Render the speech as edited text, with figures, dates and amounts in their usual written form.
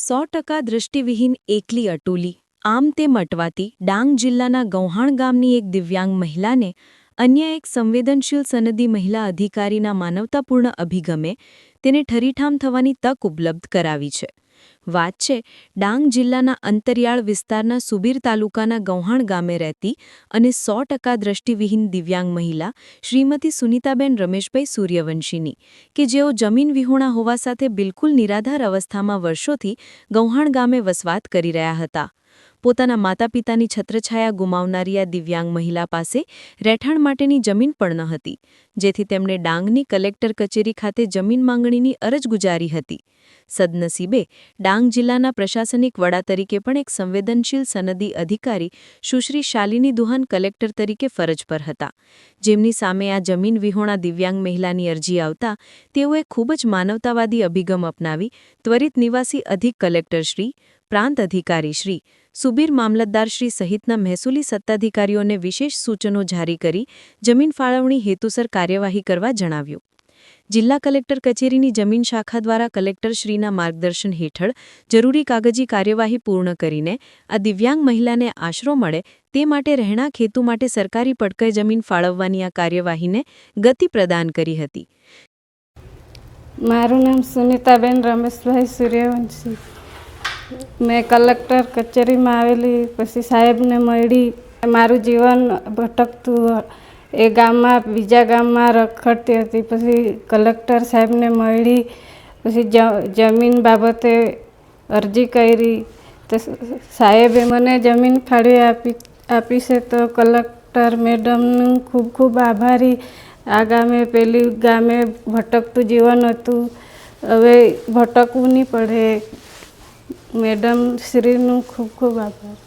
100% દૃષ્ટિવિહીન એકલી અટુલી આમ તેમ અટવાતી ડાંગ જિલ્લાના ગૌહાણ ગામની એક દિવ્યાંગ મહિલાને અન્ય એક સંવેદનશીલ સનદી મહિલા અધિકારીના માનવતાપૂર્ણ અભિગમે તેને ઠરીઠામ થવાની તક ઉપલબ્ધ કરાવી છે. વાત છે ડાંગ જિલ્લાના અંતરિયાળ વિસ્તારના સુબીર તાલુકાના ગૌહાણ ગામે રહેતી અને 100% દૃષ્ટિવિહીન દિવ્યાંગ મહિલા શ્રીમતી સુનીતાબેન રમેશભાઈ સૂર્યવંશીની કે જેઓ જમીન વિહોણા હોવા સાથે બિલકુલ નિરાધાર અવસ્થામાં વર્ષોથી ગૌહાણ ગામે વસવાટ કરી રહ્યા હતા. પોતાના માતા પિતાની છત્રછાયા ગુમાવનારી આ દિવ્યાંગ મહિલા પાસે રહેઠાણ માટેની જમીન પણ ન હતી, જેથી તેમણે ડાંગની કલેક્ટર કચેરી ખાતે જમીન માંગણીની અરજ ગુજારી હતી. સદનસીબે ડાંગ જિલ્લાના પ્રશાસનિક વડા તરીકે પણ એક સંવેદનશીલ સનદી અધિકારી સુશ્રી શાલિની દુહાન કલેક્ટર તરીકે ફરજ પર હતા, જેમની સામે આ જમીન વિહોણા દિવ્યાંગ મહિલાની અરજી આવતા તેઓએ ખૂબ જ માનવતાવાદી અભિગમ અપનાવી ત્વરિત નિવાસી અધિક કલેક્ટરશ્રી, પ્રાંત અધિકારીશ્રી, સુબીર મામલતદારશ્રી સહિતના મહેસૂલી સત્તાધિકારીઓને વિશેષ સૂચનો જારી કરી જમીન ફાળવણી હેતુસર કાર્યવાહી કરવા જણાવ્યું. જિલ્લા કલેક્ટર કચેરીની જમીન શાખા દ્વારા કલેક્ટરશ્રીના માર્ગદર્શન હેઠળ જરૂરી કાગજી કાર્યવાહી પૂર્ણ કરીને આ દિવ્યાંગ મહિલાને આશરો મળે તે માટે રહેણાંક હેતુ માટે સરકારી પડકઈ જમીન ફાળવવાની આ કાર્યવાહીને ગતિ પ્રદાન કરી હતી. મારું નામ સુનીતાબેન રમેશભાઈ સૂર્યવંશી. મેં કલેક્ટર કચેરીમાં આવેલી, પછી સાહેબને મળી. મારું જીવન ભટકતું એ ગામમાં બીજા ગામમાં રખડતી હતી. પછી કલેક્ટર સાહેબને મળી, પછી જમીન બાબતે અરજી કરી તો સાહેબે મને જમીન ફાળવી આપી છે. તો કલેક્ટર મેડમનું ખૂબ ખૂબ આભારી. આ ગામે પેલી ગામે ભટકતું જીવન હતું, હવે ભટકવું નહીં પડે. મેડમ શ્રીનું ખૂબ ખૂબ આભાર.